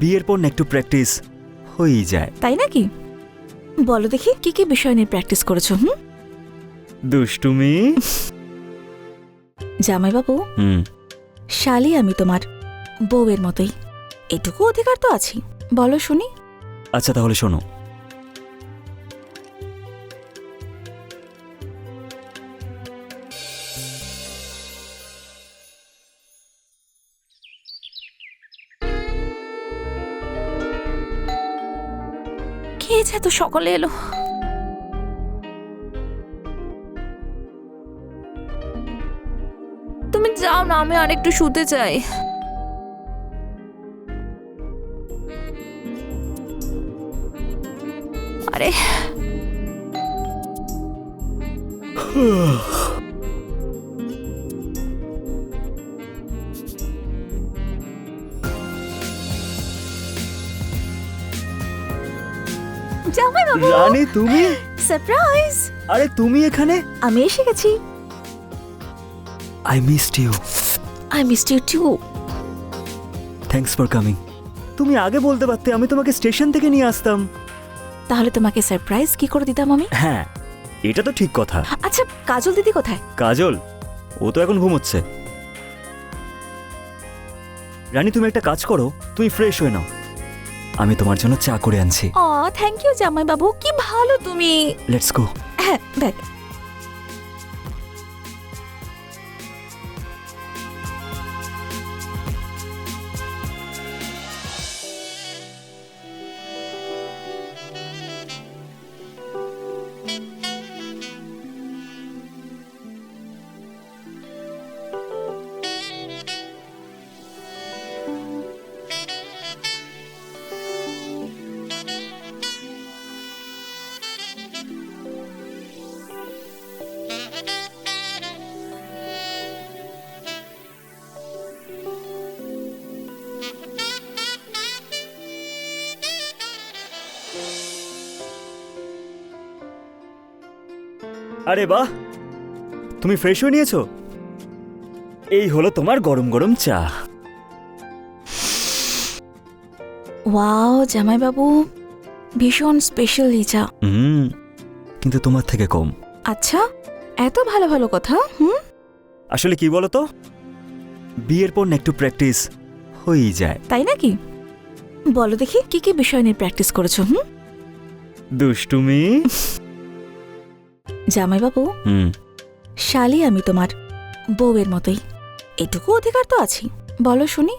বিয়ের পর না একটু প্র্যাকটিস হয়েই যায়। তাই নাকি? বলো দেখি কি কি বিষয় নিয়ে প্র্যাকটিস করেছো? দুষ্টুমি। জামাইবাবু, শালি আমি তোমার বউয়ের মতোই, এটুকু অধিকার তো আছে। বলো শুনি। আচ্ছা তাহলে শোনো। খেয়েছে তো সকলে এলো। তুমি যাও না, আমি আরেকটু শুতে চাই। আরে জামাইবাবু, রানী তুমি? সারপ্রাইজ! আরে তুমি এখানে? আমি এসে গেছি। I missed you. I missed you too. Thanks for coming. তুমি আগে বলতে পারতে, আমি তোমাকে স্টেশন থেকে নিয়ে আসতাম। তাহলে তোমাকে সারপ্রাইজ কি করে দিতাম আমি? হ্যাঁ, এটা তো ঠিক কথা। আচ্ছা, কাজল দিদি কোথায়? কাজল? ও তো এখন ঘুমোচ্ছে। রানী তুমি একটা কাজ করো, তুমি ফ্রেশ হয়ে নাও, আমি তোমার জন্য চা করে আনছি। থ্যাংক ইউ জামাইবাবু, কি ভালো তুমি। Let's go. হ্যাঁ, দেখ। আরে বাহ, তুমি ফ্রেশ হয়ে নিয়েছো? এই হলো তোমার গরম গরম চা। ওয়াও জামাইবাবু, ভীষণ স্পেশাল এই চা। কিন্তু তোমার থেকে কম। আচ্ছা, এত ভালো ভালো কথা। আসলে কি বলতো, বিয়ের পর না একটু প্র্যাকটিস হয়েই যায়। তাই নাকি? বলো দেখি কি কি বিষয় নিয়ে প্র্যাকটিস করেছো? দুষ্টুমি। জামাইবাবু, শালি আমি তোমার বউয়ের মতোই, এটুকু অধিকার তো আছে। বলো শুনি।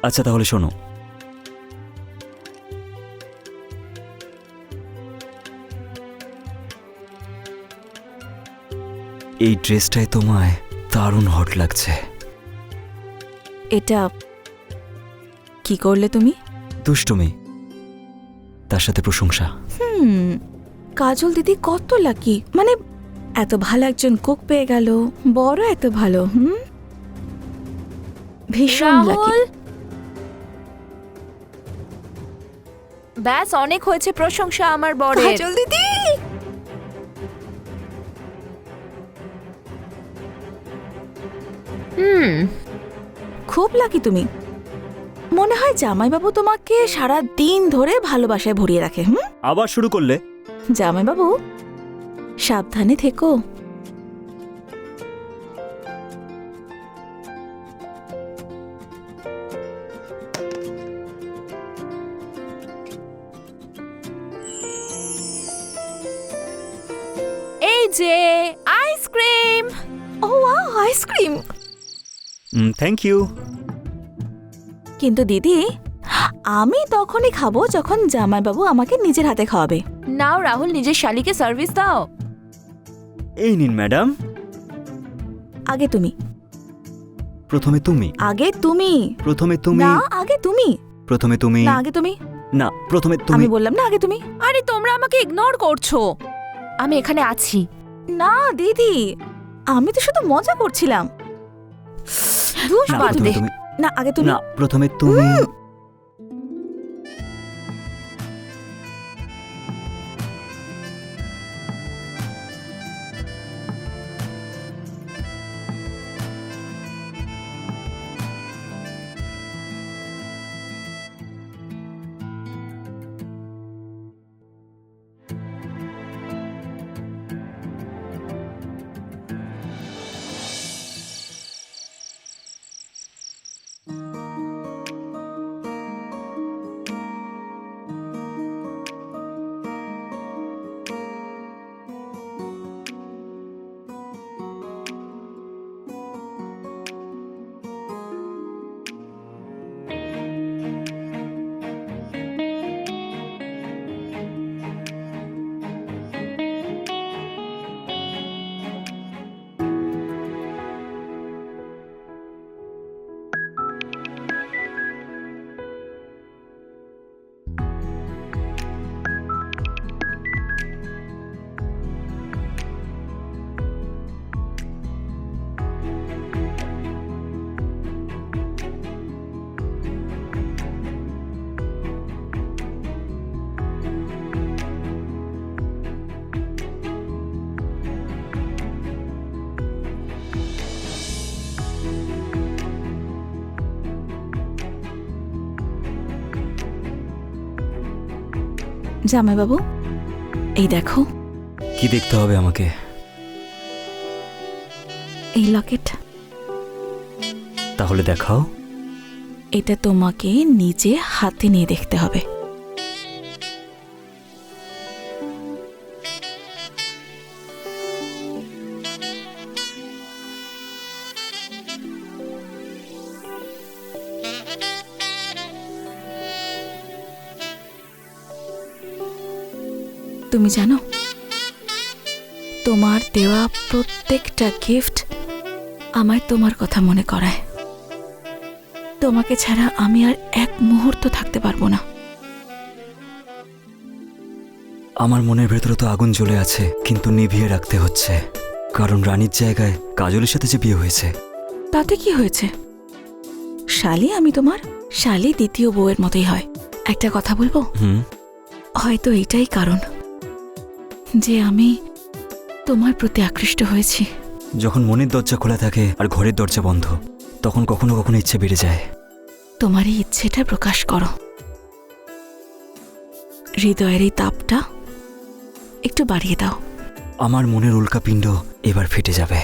আচ্ছা তাহলে শোনো। এই ড্রেসটায় তোমায় দারুণ হট লাগছে। এটা কি করলে তুমি? দুষ্টুমি, তার সাথে প্রশংসা। কাজল দিদি কত লাকি, মানে এত ভালো একজন কুক পেয়ে গেল, বড় এত ভালো। ভীষণ লাকি। ব্যাস, অনেক হয়েছে প্রশংসা আমার বরের। কাজল দিদি, খুব লাকি তুমি। মনে হয় জামাইবাবু তোমাকে সারা দিন ধরে ভালোবাসায় ভরিয়ে রাখে। আবার শুরু করলে? জামাইবাবু, সাবধানে থেকো। এই যে ice cream. Oh wow, ice cream. Thank you. কিন্তু দিদি, আমি তখনই খাবো যখন জামাইবাবু আমাকে নিজের হাতে খাওয়াবে। নাও রাহুল, নিজের শালিকে সার্ভিস দাও। এই নিন ম্যাডাম। আগে তুমি। প্রথমে তুমি। আগে তুমি। প্রথমে তুমি। না, আগে তুমি। প্রথমে তুমি। না, আগে তুমি। না, প্রথমে তুমি। আমি বললাম না আগে তুমি। আরে তোমরা আমাকে ইগনোর করছো, আমি এখানে আছি। না দিদি, আমি তো শুধু মজা করছিলাম। ধুস না, বাদ প্রথমে দে। তুমি। না, আগে তুমি। না, প্রথমে তুমি। জামাইবাবু, এই দেখো, কি দেখতে হবে আমাকে? এই লকেট। তাহলে দেখাও। এটা তোমাকে নিজে হাতে নিয়ে দেখতে হবে। তুমি জানো, তোমার দেওয়া প্রত্যেকটা গিফট আমায় তোমার কথা মনে করায়। তোমাকে ছাড়া আমি আর এক মুহূর্ত থাকতে পারবো না। আমার মনের ভেতরে তো আগুন জ্বলে আছে, কিন্তু নিভিয়ে রাখতে হচ্ছে, কারণ রানীর জায়গায় কাজলের সাথে যে বিয়ে হয়েছে। তাতে কি হয়েছে? শালি আমি তোমার, শালি দ্বিতীয় বউয়ের মতোই হয়। একটা কথা বলবো, হয়তো এটাই কারণ যে আমি তোমার প্রতি আকৃষ্ট হয়েছি। যখন মনের দরজা খোলা থাকে আর ঘরের দরজা বন্ধ, তখন কখনো কখনো ইচ্ছে বেড়ে যায়। তোমার এই ইচ্ছেটা প্রকাশ করো। হৃদয়ের এই তাপটা একটু বাড়িয়ে দাও। আমার মনের উল্কাপিণ্ড এবার ফেটে যাবে।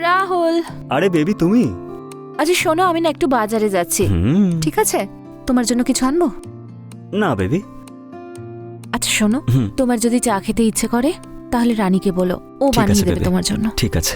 রাহুল, আরে বেবি, তুমি? আচ্ছা শোনো, আমি না একটু বাজারে যাচ্ছি, ঠিক আছে? তোমার জন্য কিছু আনবো? না বেবি। আচ্ছা শোনো, তোমার যদি চা খেতে ইচ্ছে করে তাহলে রানীকে বলো, ও ঠিক আছে বানিয়ে দেবে বেবি। তোমার জন্য। ঠিক আছে।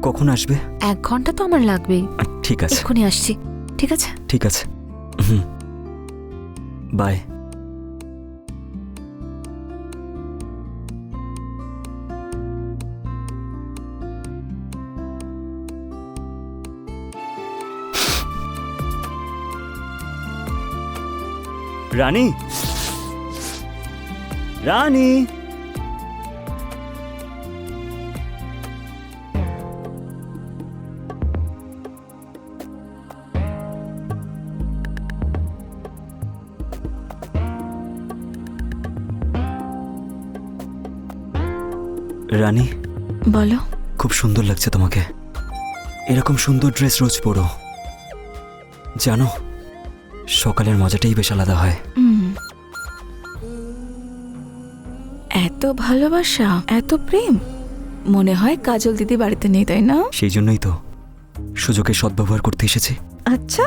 কখন আসবে? 1 ঘন্টা তো আমার লাগবেই। ঠিক আছে, এক্ষুনি আসছি, ঠিক আছে? ঠিক আছে। বাই। রানী, রানী, রানী, বলো। খুব সুন্দর লাগছে তোমাকে। এরকম সুন্দর ড্রেস রোজ পরো। জানো, সকালের মজাটাই বেশ আলাদা হয়। এত ভালোবাসা, এত প্রেম, মনে হয় কাজল দিদি বাড়িতে নেই, তাই না? সেই জন্যই তো সুযোগে সদ্ব্যবহার করতে এসেছি। আচ্ছা,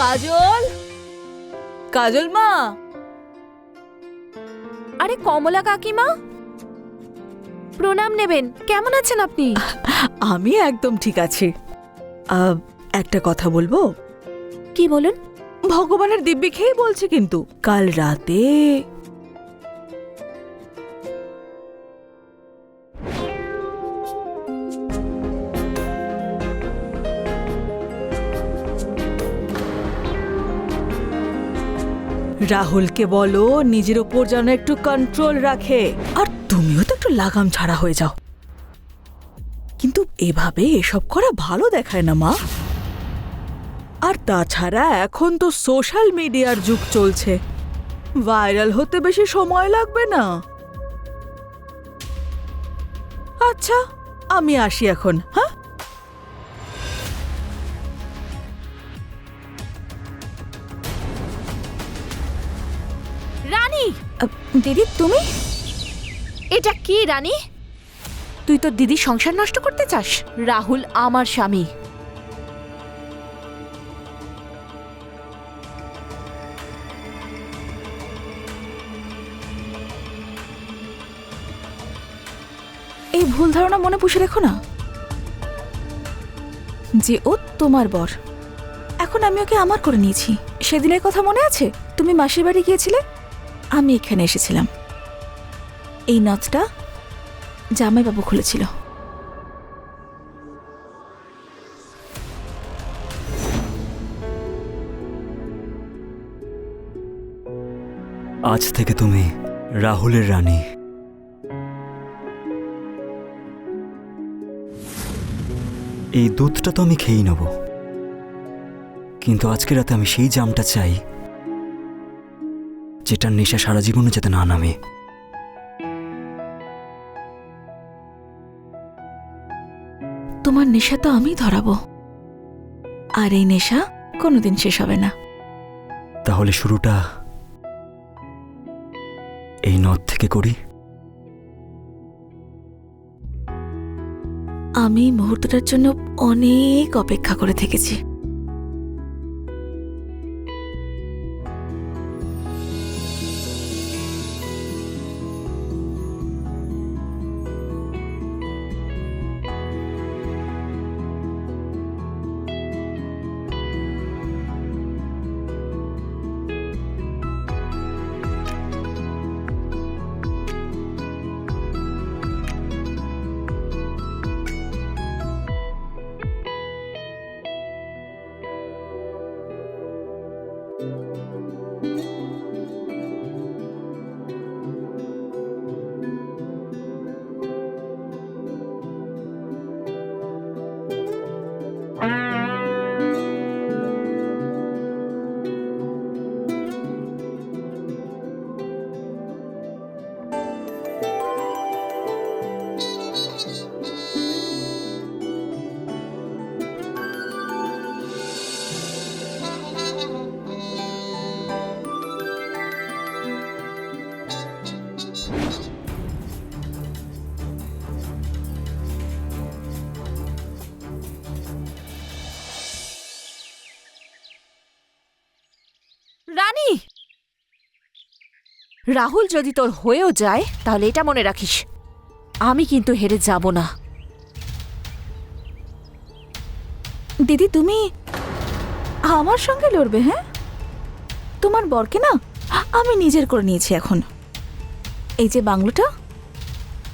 কাজল, কাজল মা। আরে কমলা কাকিমা, প্রণাম নেবেন। কেমন আছেন আপনি? আমি একদম ঠিক আছি। একটা কথা বলবো? কি বলুন? ভগবানের দিব্যি খেয়ে বলছি, কিন্তু কাল রাতে রাহুলকে বলো নিজের ওপর যেন একটু কন্ট্রোল রাখে, আর তুমিও তো একটু লাগাম ছাড়া হয়ে যাও। কিন্তু এভাবে এসব করা ভালো দেখায় না মা। আর তাছাড়া এখন তো সোশ্যাল মিডিয়ার যুগ চলছে, ভাইরাল হতে বেশি সময় লাগবে না। আচ্ছা, আমি আসি এখন। হ্যাঁ, রানী! দিদি তুমি? এটা কি রানী? তুই তোর দিদির সংসার নষ্ট করতে চাস? রাহুল আমার স্বামী। এই ভুল ধারণা মনে পুষে রেখো না যে ও তোমার বর। এখন আমি ওকে আমার করে নিয়েছি। সেদিনের কথা মনে আছে? তুমি মাসির বাড়ি গিয়েছিলে, আমি এখানে এসেছিলাম। এই নথটা জামাইবাবু খুলেছিল। আজ থেকে তুমি রাহুলের রানী। এই দুধটা তো আমি খেয়েই নেব, কিন্তু আজকে রাতে আমি সেই জামটা চাই যেটার নেশা সারা জীবনে যাতে না নামে। তোমার নেশা তো আমি ধরাবো, আর এই নেশা কোনোদিন শেষ হবে না। তাহলে শুরুটা এই নদ থেকে করি। আমি মুহূর্তটার জন্য অনেক অপেক্ষা করে থেকেছি। রানী! রাহুল যদি তোর হয়েও যায় তাহলে এটা মনে রাখিস, আমি কিন্তু হেরে যাব না। দিদি তুমি আমার সঙ্গে লড়বে? হ্যাঁ, তোমার বরকে না আমি নিজের করে নিয়েছি এখন। এই যে বাংলোটা,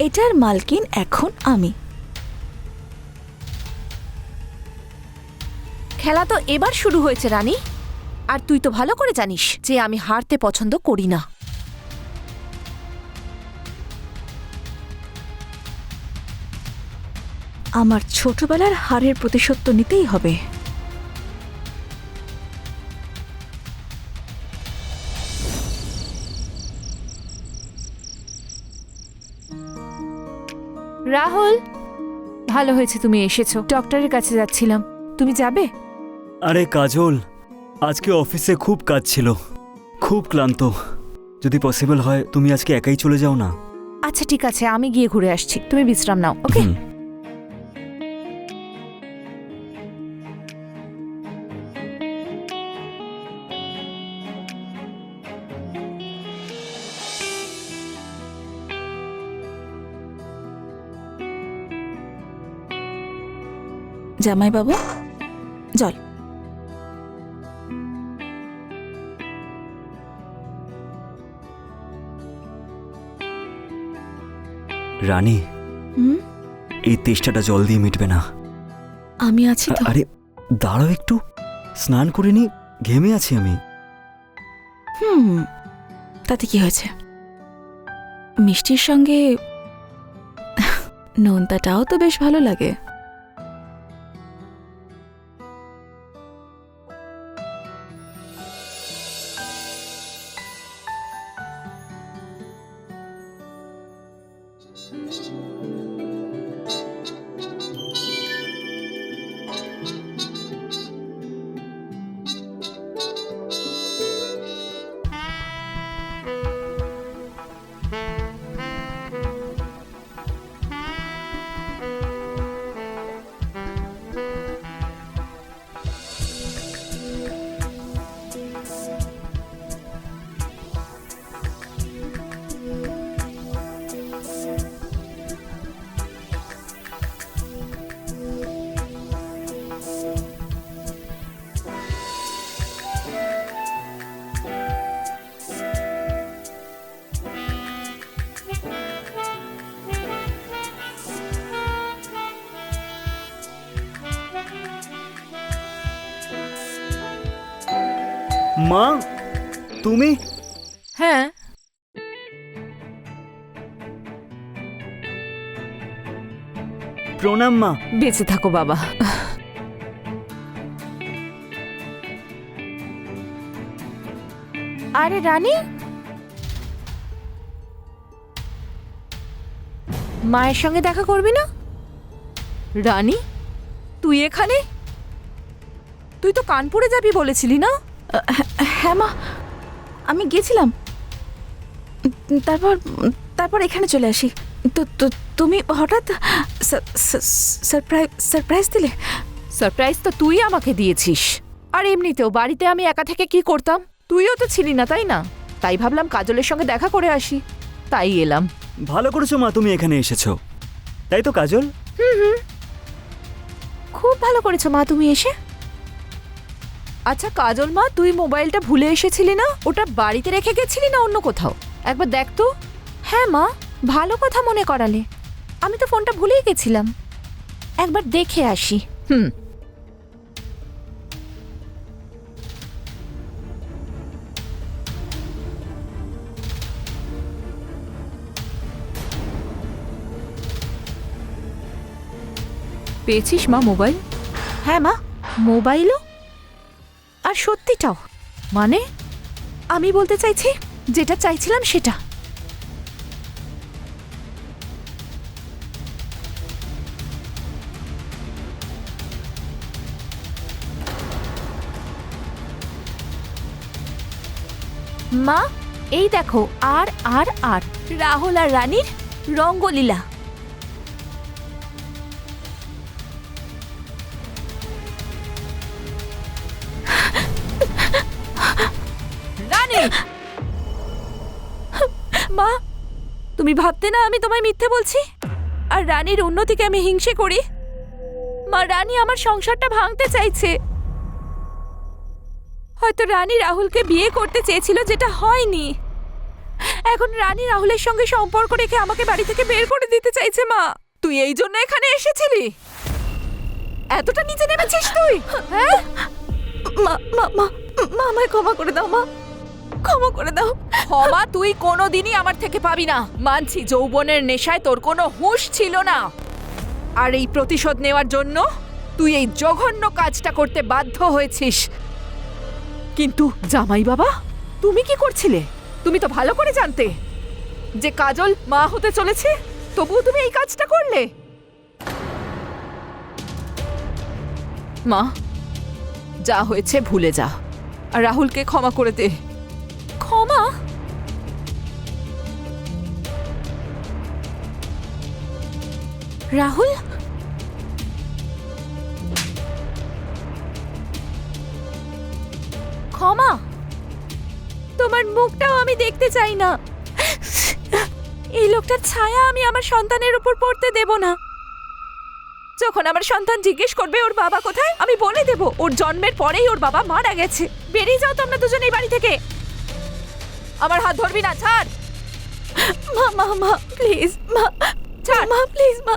এটার মালকিন এখন আমি। খেলা তো এবার শুরু হয়েছে রানী, আর তুই তো ভালো করে জানিস যে আমি হারতে পছন্দ করি না। আমার ছোটবেলার হারের প্রতিশোধ তো নিতেই হবে। রাহুল, ভালো হয়েছে তুমি এসেছো। ডক্টরের কাছে যাচ্ছিলাম, তুমি যাবে? আরে কাজল, আজকে অফিসে খুব কাজ ছিল, খুব ক্লান্ত। যদি পসিবল হয় তুমি আজকে একাই চলে যাও না। আচ্ছা ঠিক আছে, আমি গিয়ে ঘুরে আসছি, তুমি বিশ্রাম নাও। ওকে? হুম। জামাইবাবু জল। রানী, হুম, এই তেষ্টাটা জল দিয়ে মিটবে না। আমি আছি তো। আরে দাঁড়াও একটু, স্নান করে নি, ঘেমে আছি আমি। হুম, তাতে কি হয়েছে? মিষ্টির সঙ্গে নোনতাটাও তো বেশ ভালো লাগে। মা, তুমি? হ্যাঁ, প্রণাম মা। বেঁচে থাকো বাবা। আরে রানী, মায়ের সঙ্গে দেখা করবি না? রানী, তুই এখানে? তুই তো কানপুরে যাবি বলেছিলি না? হ্যাঁ মা, আমি গেছিলাম, তারপর তারপর এখানে চলে আসি। তো তো তুমি হঠাৎ সারপ্রাইজ দিলে। সারপ্রাইজ তো তুই আমাকে দিয়েছিস। আর এমনিতেও বাড়িতে আমি একা থেকে কি করতাম? তুইও তো ছিলি না, তাই না? তাই ভাবলাম কাজলের সঙ্গে দেখা করে আসি, তাই এলাম। ভালো করেছো মা, তুমি এখানে এসেছো। তাই তো কাজল? খুব ভালো করেছো মা তুমি এসে। আচ্ছা কাজল মা, তুই মোবাইলটা ভুলে এসেছিলি না? ওটা বাড়িতে রেখে গেছিলি না অন্য কোথাও? একবার দেখ তো। হ্যাঁ মা, ভালো কথা মনে করালে। আমি তো ফোনটা ভুলেই গেছিলাম, একবার দেখে আসি। পেয়েছিস মা মোবাইল? হ্যাঁ মা, মোবাইলও আর সত্যিটাও। মানে আমি বলতে চাইছি যেটা চাইছিলাম সেটা। মা এই দেখো, আর আর আর রাহুল আর রানীর রঙ্গলীলা। রানী, মা তুমি ভাবতে না আমি তোমায় মিথ্যে বলছি আর রানীর উন্নতিকে আমি হিংসে করি? মা, রানী আমার সংসারটা ভাঙতে চাইছে। হয়তো রানী রাহুলকে বিয়ে করতে চেয়েছিল, যেটা হয়নি। এখন রানী রাহুলের সঙ্গে সম্পর্ক রেখে আমাকে বাড়ি থেকে বের করে দিতে চাইছে। মা, তুই এই জন্য এখানে এসেছিলি? এতটা নিচে নেমেছিস তুই? হ্যাঁ মা মা মা মা, আমায় ক্ষমা করে দাও মা, ক্ষমা করে দাও। ক্ষমা তুই কোনোদিনই আমার থেকে পাবি না। মানছি যৌবনের নেশায় তোর কোনো হুঁশ ছিল না, আর এই প্রতিশোধ নেওয়ার জন্য তুই এই জঘন্য কাজটা করতে বাধ্য হয়েছিস। কিন্তু জামাই বাবা, তুমি কি করছিলে? তুমি তো ভালো করে জানতে যে কাজল মা হতে চলেছে, তবুও তুমি এই কাজটা করলে। মা, যা হয়েছে ভুলে যা আর রাহুলকে ক্ষমা করে দে। ক্ষমা? রাহুল? ক্ষমা? তোমার মুখটাও আমি দেখতে চাই না। এই লোকটার ছায়া আমি আমার সন্তানের উপর পড়তে দেব না। যখন আমার সন্তান জিজ্ঞেস করবে ওর বাবা কোথায়, আমি বলে দেব ওর জন্মের পরেই ওর বাবা মারা গেছে। বেরিয়ে যাও তোমরা দুজনে এই বাড়ি থেকে। আমার হাত ধরবি না, ছাড়। মা মা মা প্লিজ মা, ছাড়। মা প্লিজ মা,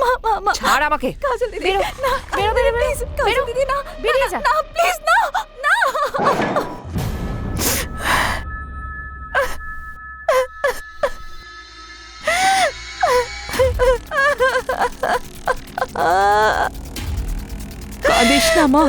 মা মা মা ছাড় আমাকে। কাজল দিদি বেরো, না, বেরো, বেরো বেরো, প্লিজ, কাজল বেরো। দিদি না, বেরিয়ে যা। না প্লিজ না, না। কাঁদিস না মা।